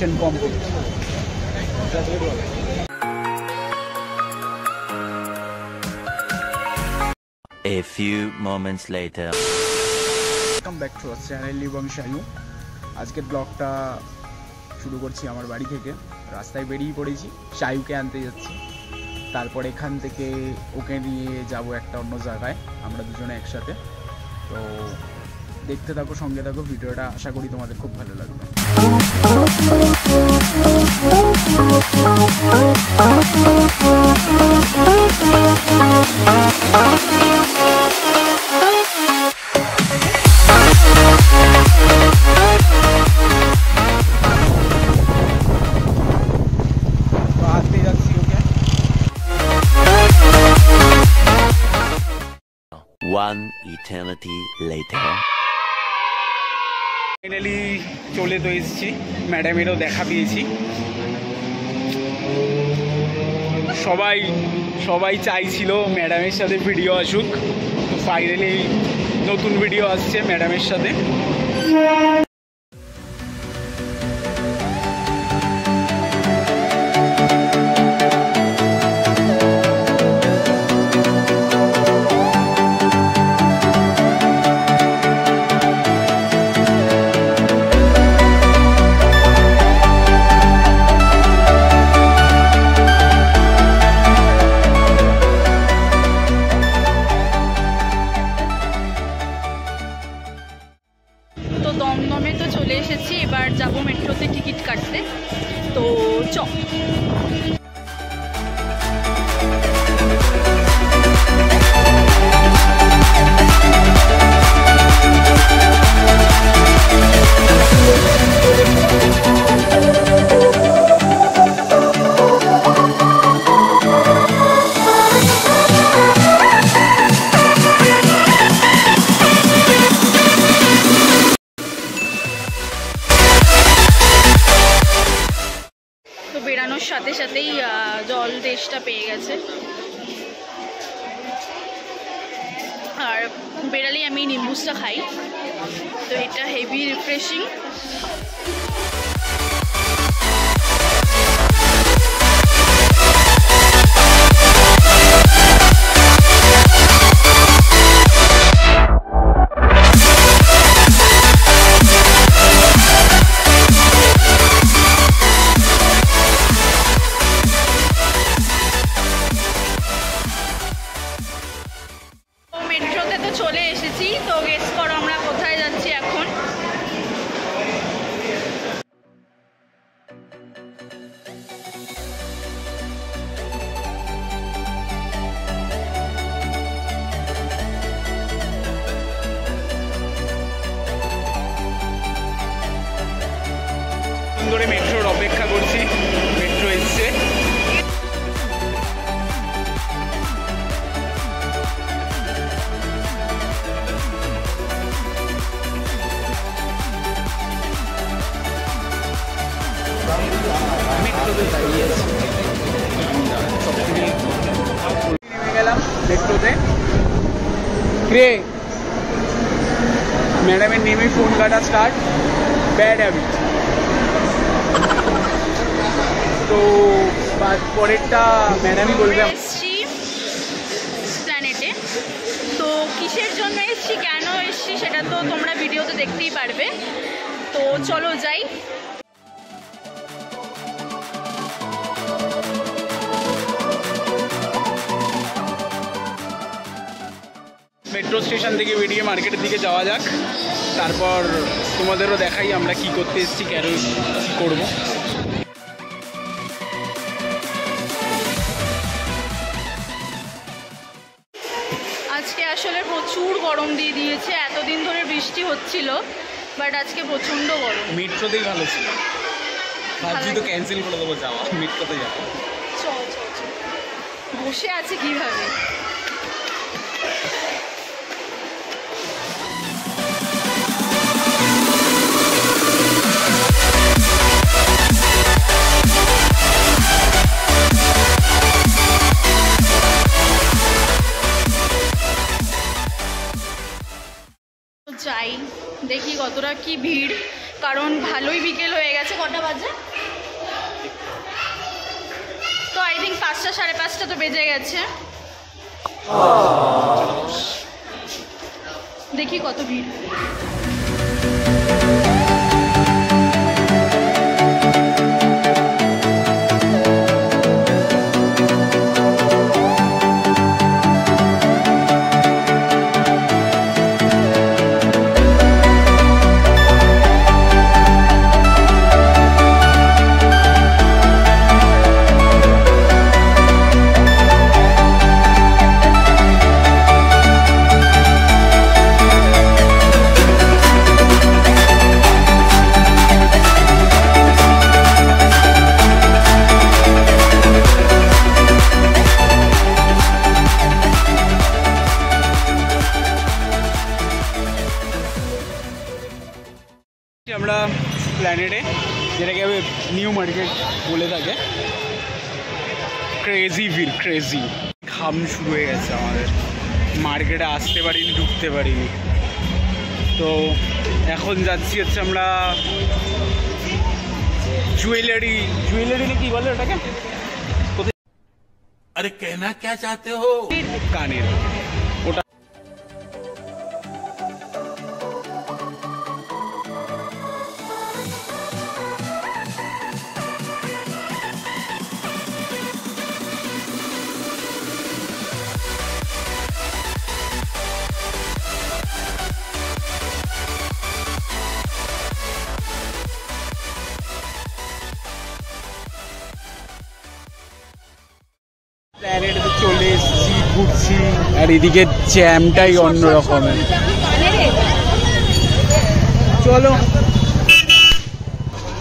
Mission complete. A few moments later. Welcome back to our channel এবং শায়ু। আজকের ব্লগটা শুরু করছি আমার বাড়ি থেকে। রাস্তায় বেরিয়ে পড়েছি, শায়ুকে আনতে যাচ্ছি। তারপর এখান থেকে ওকে নিয়ে যাব একটা অন্য জায়গায়, আমরা দুজনে একসাথে। তো দেখতে থাকো, সঙ্গে থাকো ভিডিওটা, আশা করি তোমাদের খুব ভালো লাগবে। One eternity later. ফাইনালি চলে তো এসেছি, ম্যাডামেরও দেখা পেয়েছি। সবাই চাইছিল ম্যাডামের সাথে ভিডিও আসুক, তো ফাইনালি নতুন ভিডিও আসছে ম্যাডামের সাথে। দমদমে তো চলে এসেছি, এবার যাব মেট্রোতে টিকিট কাটতে। তো বেরানোর সাথে সাথেই জল তেষ্টা পেয়ে গেছে, আর বেরালেই আমি নিম্বুসটা খাই, তো এটা হেভি রিফ্রেশিং। মেট্রোতে তো চলে এসেছি, তো গেস করো আমরা কোথায় যাচ্ছি এখন। ধরে মেট্রোর অপেক্ষা করছি, মেট্রো এসছে। নেমে গেলাম মেট্রোতে। ম্যাডামের নেমে ফোন কাটা স্টার্ট, ব্যাড হ্যাবিট। তো পরেরটা ম্যাডামই বলবে। এসছি প্ল্যানেটে, তো কিসের জন্য এসছি, কেন এসছি সেটা তো তোমরা ভিডিওতে দেখতেই পারবে। তো চলো যাই। মেট্রো স্টেশন থেকে বেরিয়ে মার্কেটের দিকে যাওয়া যাক, তারপর তোমাদেরও দেখাই আমরা কি করতে এসেছি, কেন কী করবো। আজকে আসলে প্রচুর গরম দিয়ে দিয়েছে, এতদিন ধরে বৃষ্টি হচ্ছিল, বাট আজকে প্রচণ্ড গরম। মেট্রোতেই ভালো ছিল, ভাবছি তো ক্যান্সেল করে দেবো যাওয়া, মেট্রোতে যাবো। চল বসে আছে কিভাবে। যাই দেখি কতটা কি ভিড়, কারণ ভালোই বিকেল হয়ে গেছে। কটা বাজে? থিঙ্ক 5টা 5:30 তো বেজে গেছে। দেখি কত ভিড়। আমরা প্ল্যানেটে, যেটাকে নিউ মার্কেট বলে থাকে, ক্রেজি ভিড়, ক্রেজি ঘাম শুরু হয়ে গেছে আমাদের। মার্কেটে আসতে পারিনি, ঢুকতে পারিনি। তো এখন যাচ্ছি হচ্ছে আমরা জুয়েলারি না কি বলে ওটাকে, अरे कहना क्या चाहते हो? কানের ওটা। প্ল্যানেটে চলে এসেছি, ঘুরছি, আর এদিকে জ্যামটাই অন্য রকমের। চলো,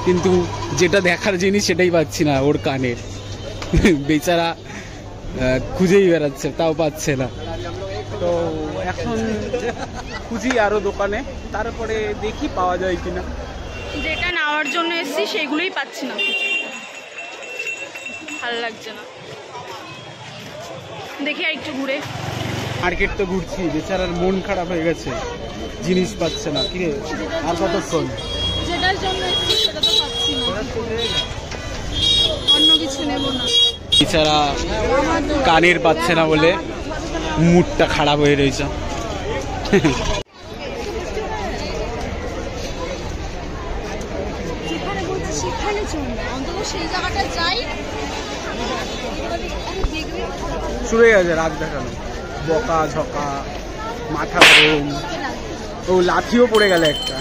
কিন্তু যেটা দেখার জিনিস সেটাই পাচ্ছি না, ওর কানের। বেচারা খুঁজেই বেড়াচ্ছে, তাও পাচ্ছে না। তো এখন খুঁজি আরো দোকানে, তারপরে দেখি পাওয়া যায় কিনা। যেটা নেওয়ার জন্য এসেছি সেগুলোই পাচ্ছি না, ভালো লাগছে না। দেখি আর একটু ঘুরে। মার্কেট তো ঘুরছি, বেচারার মন খারাপ হয়ে গেছে, জিনিস পাচ্ছে না। কিরে, আর কতক্ষণ? যেটার জন্য এসেছি সেটা তো পাচ্ছি না, অন্য কিছু নেব না। বেচারা কানের পাচ্ছে না বলে মুডটা খারাপ হয়ে রয়েছে। যেখানে বলছি সেখানে চলবে, অন্তত সেই জায়গাটা যাই। শুরু হয়ে গেছে রাত দেখানো, বকা ঝকা, মাথা গরম। ও লাঠিও পড়ে গেল একটা।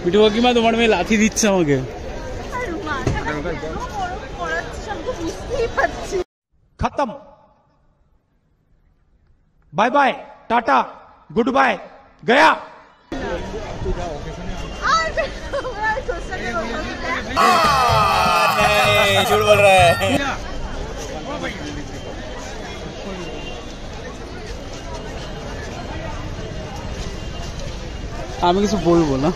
মিঠু কাকিমা, তোমার মেয়ে লাঠি দিচ্ছে আমাকে। खत्म, bye bye, tata, good bye, गया। झूठ बोल रहा है। আমি কিছু বলবো না,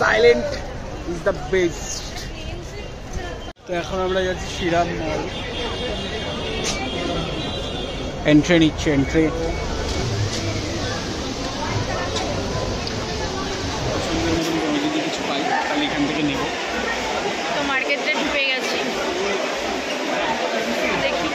সাইলেন্ট ইজ দ্য বেস্ট। তো এখন আমরা যাচ্ছি শ্রীরাম মল, এন্ট্রি নিচ্ছে, এন্ট্রি। যদি কিছু পাই তাহলে এখান থেকে নেব। তো মার্কেটে ঢুকে গেছি, দেখি।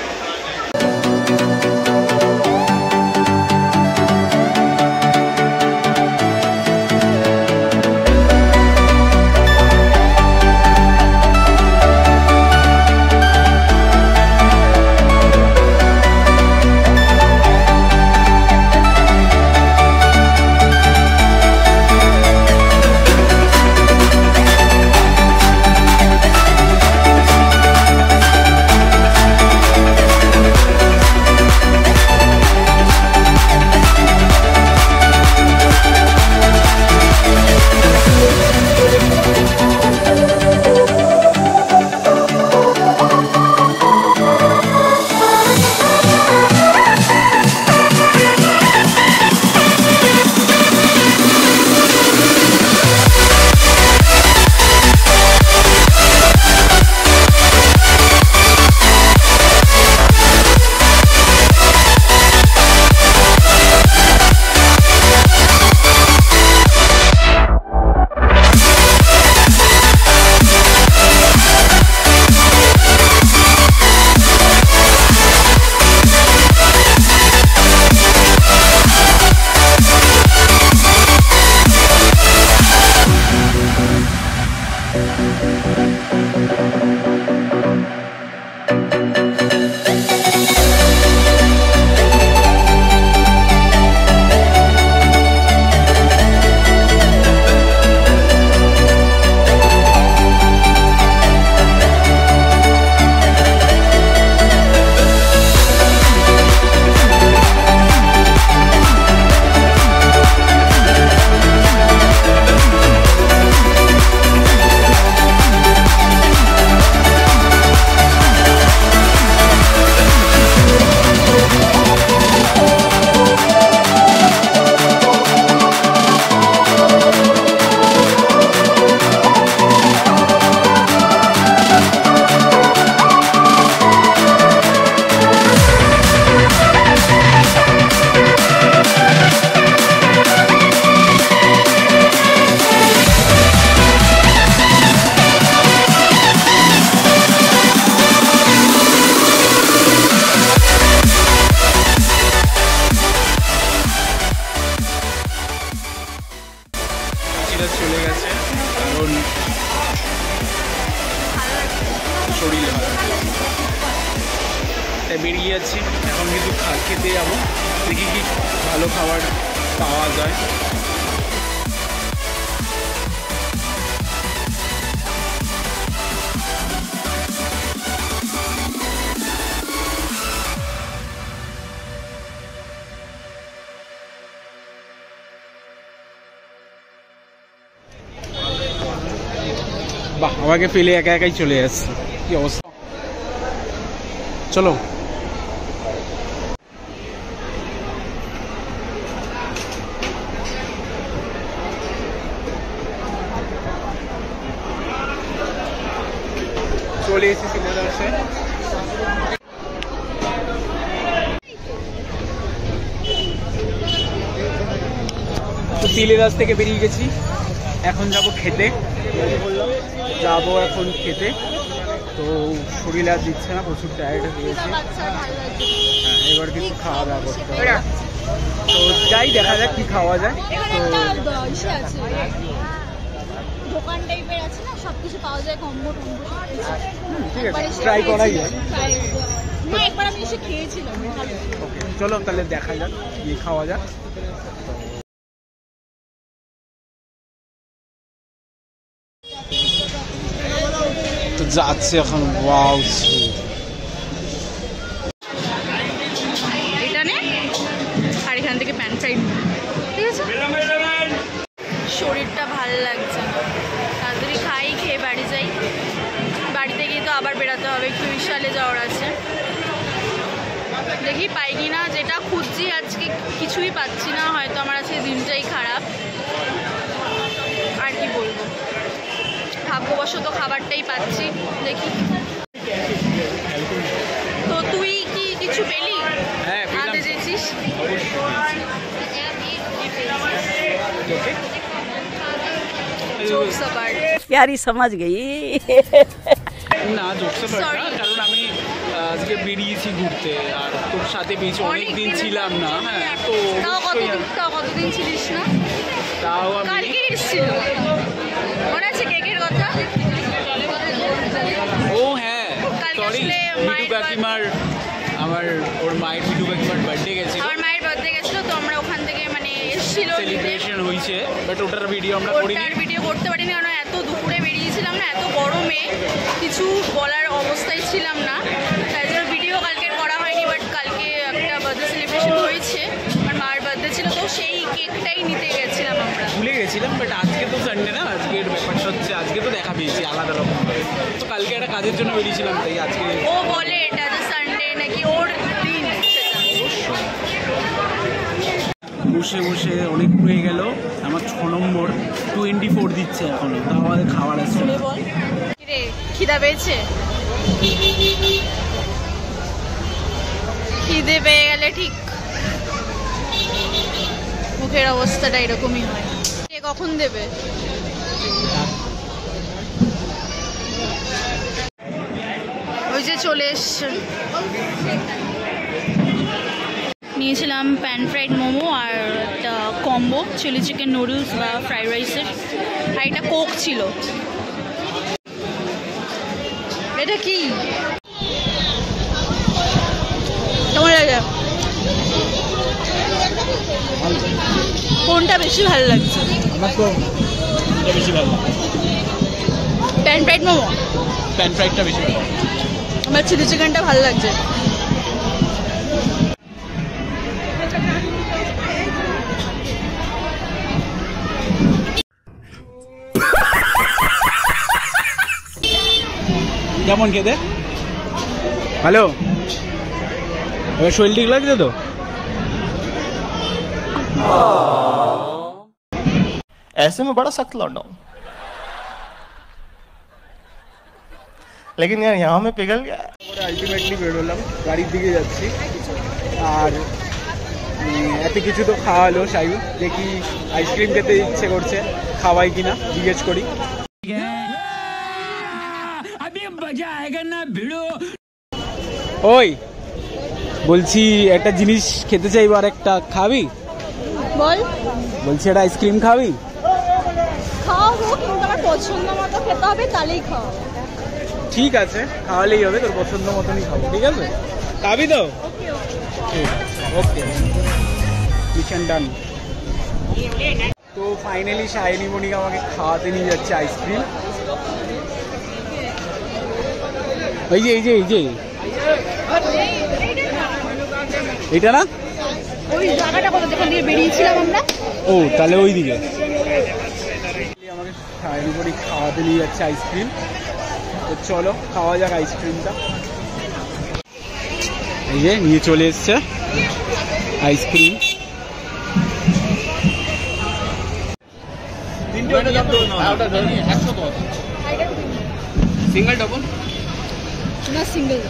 রাস্তায় বেরিয়ে যাচ্ছি, এখন কিন্তু খেতে যাবো, দেখি কি ভালো খাবার পাওয়া যায়। বাহ, আমাকে ফেলে একা একাই চলে যাচ্ছে, কি অবস্থা। চলো চলে এসেছি সিলেদাসে। তো সিলেদাস থেকে বেরিয়ে গেছি, এখন যাব খেতে, যাবো এখন খেতে। তো শরীর আর দিচ্ছে না, প্রচুর টায়ার্ড হয়ে গেছে। হ্যাঁ, এবার কিছু খাওয়া দাওয়া করতে হবে। তো যাই, দেখা যাক কি খাওয়া যায়। তো দোকান টাইপের আছে না, সবকিছু পাওয়া যায়, কম্বো টম্বো ঠিক আছে, ট্রাই করাই যায়। না, একবার আমি এসে খেয়েছিলাম, ভালো। ওকে, চলো তাহলে দেখা যাক কি খাওয়া যাক। তো যাচ্ছে এখন। ওয়াও, এটা নে, আর এখান থেকে প্যান ফ্রাইড, ঠিক আছে। শরীরটা ভালো লাগছে, তাড়াতাড়ি খাই, খেয়ে বাড়ি যাই। বাড়িতে গিয়ে তো আবার বেরোতে হবে, একটু বিশালে যাওয়ার আছে। দেখি পাই কি না, যেটা খুঁজছি আজকে কিছুই পাচ্ছি না, হয়তো আমার আজকে দিনটাই খারাপ। আর কি বলবো, ভাগ্যবশত খাবারটাই পাচ্ছি, দেখি। তো তুই কি কিছু পেলি? হ্যাঁ, আনতে চেয়েছিস? Jokes apart. प्यारी समझ गई। না, জোকসে পারি না, কারণ আমি আজকে বেরিয়েছি ঘুরতে, আর তোর সাথে বেশি অনেকদিন ছিলাম না। হ্যাঁ, তো কতদিন ছিলিস না? তাও আমি কালকে এসেছিল, মনে আছে কেকের কথা? ও হ্যাঁ, কালকে সরি, আসলে মিঠু কাকিমার, ওর মায়ের মিঠু কাকিমার বার্থডে গেছিল। আমার মায়ের বার্থডে গেছিল, তো আমরা ওখান থেকে মানে এসেছিল, সেলিব্রেশন হয়েছে, বাট ওটার ভিডিও আমরা করিনি। ওটার ভিডিও করতে পারিনি, কারণ এত দুপুরে বেরিয়েছিলাম না, এত গরমে কিছু বলার অবস্থায় ছিলাম না, তাই জন্য ভিডিও কালকে করা হয়নি। বাট কালকে একটা বার্থডে সেলিব্রেশন হয়েছে, আমার মার বার্থডে ছিল, তো সেই কেকটাই নিতে গেছিলাম আমরা। ভুলে গেছিলাম, বাট আজকে তো সানডে না, আজকের ব্যাপারটা হচ্ছে আজকে তো দেখা পেয়েছি আলাদা রকম। তো কালকে একটা কাজের জন্য বেরিয়েছিলাম, তাই আজকে ও বলে এটা যে সানডে নাকি ওর দিন, সেটা বসে বসে অনেক হয়ে গেল। আমার 6 নম্বর 24 দিচ্ছে এখনো, তাও আমাদের খাবার আসছে না। রে খিদা পেয়েছে? খিদে পেয়ে গেলে ঠিক মুখের অবস্থাটা এরকমই হয়। কে কখন দেবে? ওই যে চলে এসছে। নিয়েছিলাম প্যান ফ্রাইড মোমো আর একটা কম্বো চিলি চিকেন নুডলস বা ফ্রাইড রাইসের, আর একটা কোক ছিল। এটা কি কেমন লাগে? কোনটা বেশি ভালো লাগছে? আমার তো এটা বেশি ভালো লাগে, প্যান ফ্রাইড মোমো। প্যান ফ্রাইডটা বেশি ভালো লাগে। আমার চিলি চিকেনটা ভালো লাগছে। কেমন খেতে? হ্যালো, এবার শরীর ঠিক লাগছে তো? ऐसे में बड़ा सख्त लौटा हूं, लेकिन यार यहाँ में पिघल गया। আলটিমেটলি বেরোলাম, গাড়ির দিকে যাচ্ছি। আর এত কিছু তো খাওয়ালো সাইউ, দেখি আইসক্রিম খেতে ইচ্ছে করছে, খাওয়াই কিনা জিজ্ঞেস করি। ওই বলছি একটা জিনিস খেতে চাইবো, আর একটা খাবি? বল। বলছি একটা আইসক্রিম খাবি? খাওয়াবো, কিন্তু আমার পছন্দ মতো খেতে হবে, তাহলেই খাওয়াবো। ঠিক আছে, খাওয়ালেই হবে, তোর পছন্দ মতনই খাবো, ঠিক আছে? খাবি তো? ওকে, মিশন ডান। তো ফাইনালি শাইনি মনিকা আমাকে খাওয়াতে নিয়ে যাচ্ছে আইসক্রিম। এই যে এটা না, ওই জায়গাটা কত যেখান দিয়ে বেরিয়েছিলাম আমরা। ও তাহলে ওই দিকে। আমাকে শাইনি মনিকা খাওয়াতে নিয়ে যাচ্ছে আইসক্রিম। তো চলো খাওয়া যাক আইসক্রিমটা। এই যে নিয়ে চলে এসছে আইসক্রিম। সিঙ্গেল ডবল না, সিঙ্গেল।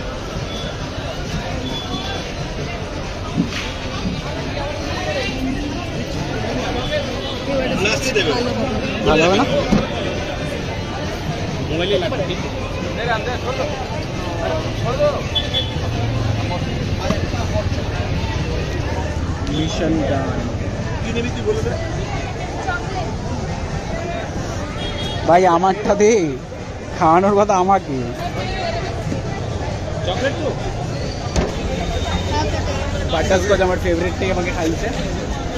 ভালো হবে না? মিশন ডান। ভাই আমারটা দে, খাওয়ানোর কথা আমাকে। বাটারস্কচ আমার ফেভারিটটাই আমাকে খাইছে।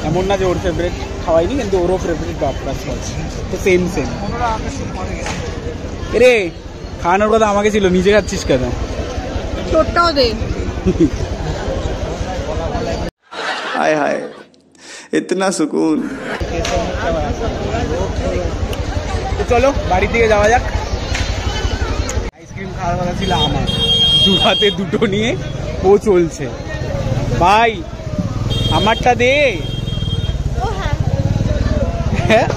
এমন না যে ওর ফেভারিট খাওয়াইনি, কিন্তু ওরও ফেভারিট বাটারস্কচ, তো সেম। রে খাওয়ানোর কথা আমাকে ছিল, নিজে খাচ্ছিস কেন? তোরটাও দে। हाय हाय इतना सुकून। তো চলো বাড়ির দিকে যাওয়া যাক। আইসক্রিম খাওয়ার কথা ছিল আমার, দু হাতে দুটো নিয়ে ও চলছে। ভাই আমারটা দে। হ্যাঁ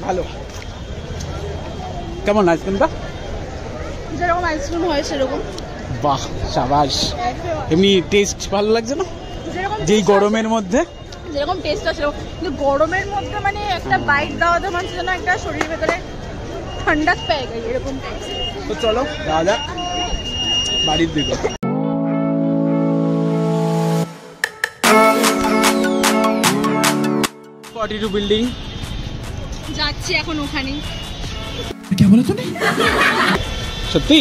ভালো। কেমন আইসক্রিমটা? যেরকম আইসক্রিম হয় সেরকম। বাহ সাবাস। এমনি টেস্ট ভালো লাগছে না? যেই গরমের মধ্যে যেরকম টেস্ট আছে সেরকম, কিন্তু গরমের মধ্যে মানে একটা বাইট দেওয়াতে মানে যেন একটা শরীরের ভেতরে ঠান্ডা পেয়ে গেছে এরকম টেস্ট। তো চলো যাওয়া যাক বাড়ির দিকে। 42 বিল্ডিং যাচ্ছি এখন ওখানে। সত্যি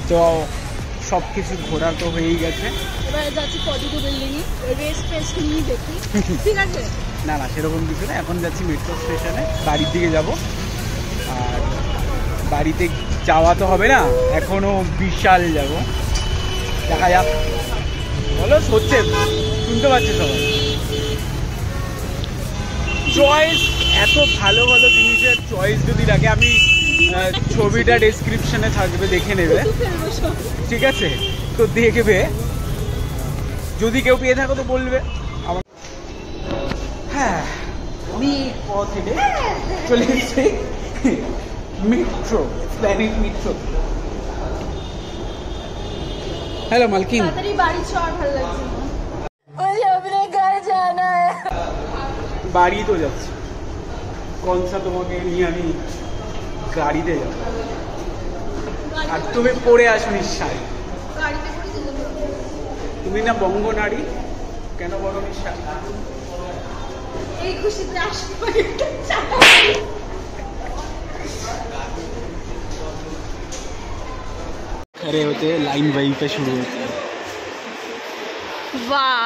তো সব কিছু ঘোরা তো হয়েই গেছে। এবারে যাচ্ছি 42 বিল্ডিং এ, রেস্ট ফেস্ট নিয়ে দেখি, ঠিক আছে? না সেরকম কিছু না, এখন যাচ্ছি মেট্রো স্টেশনে, বাড়ির দিকে যাব। আর বাড়িতে যাওয়া তো হবে না, এখনো বিশাল যাব, দেখা যাক। বলো হচ্ছে, শুনতে পাচ্ছে সবাই। চয়েস, এত ভালো ভালো জিনিসের চয়েস যদি লাগে, আমি ছবিটা ডেসক্রিপশনে থাকবে, দেখে নেবে, ঠিক আছে? তো দেখবে, যদি কেউ পেয়ে থাকো তো বলবে। আমার হ্যাঁ অনেক পথ থেকে চলে এসেছি মেট্রো, প্ল্যানেট মেট্রো। হ্যালো মালকিন, তাড়াতাড়ি বাড়ি চল, ভালো লাগছে না। मुझे अपने घर जाना है। বাড়ি তো যাচ্ছি, কোনসা তোমাকে নিয়ে আমি গাড়িতে যাব। আর তুমি পরে আসনি শাড়ি, গাড়িতে করে যেতে হবে। তুমি না বঙ্গ নারী, কেন বলনি শাড়ি? এই খুশিতে আসবো একটা চা। खड़े होते लाइन वहीं पे शुरू होती है। वाह,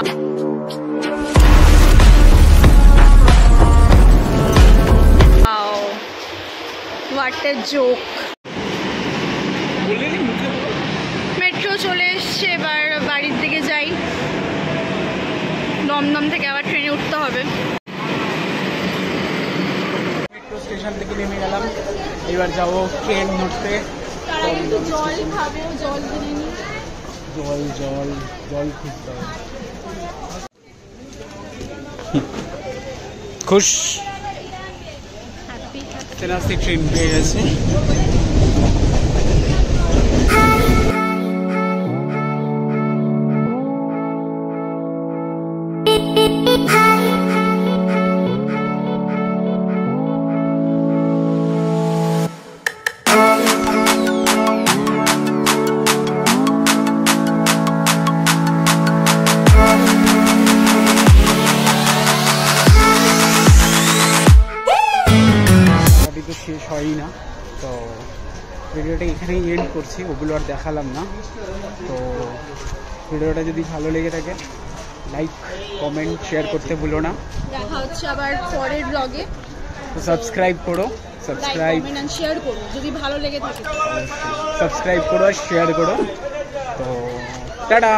व्हाट अ जोक। মেট্রো চলে এসছে, এবার বাড়ির দিকে যাই। দমদম থেকে আবার ট্রেনে উঠতে হবে। মেট্রো স্টেশন থেকে নেমে গেলাম, এবার যাবো ট্রেন ধরতে। তারা কিন্তু জল খাবে, জল কিনে নি। জল জল জল খুঁজতে হবে। খুশ তেনাস্তি ট্রেন পেয়ে গেছে। জানি না। তো ভিডিওটা এখানেই এন্ড করছি, ওগুলো আর দেখালাম না। তো ভিডিওটা যদি ভালো লেগে থাকে লাইক কমেন্ট শেয়ার করতে ভুলো না। দেখা হচ্ছে আবার পরের ব্লগে। তো সাবস্ক্রাইব করো, সাবস্ক্রাইব কমেন্ট এন্ড শেয়ার করো যদি ভালো লেগে থাকে। সাবস্ক্রাইব করো আর শেয়ার করো। তো টাটা।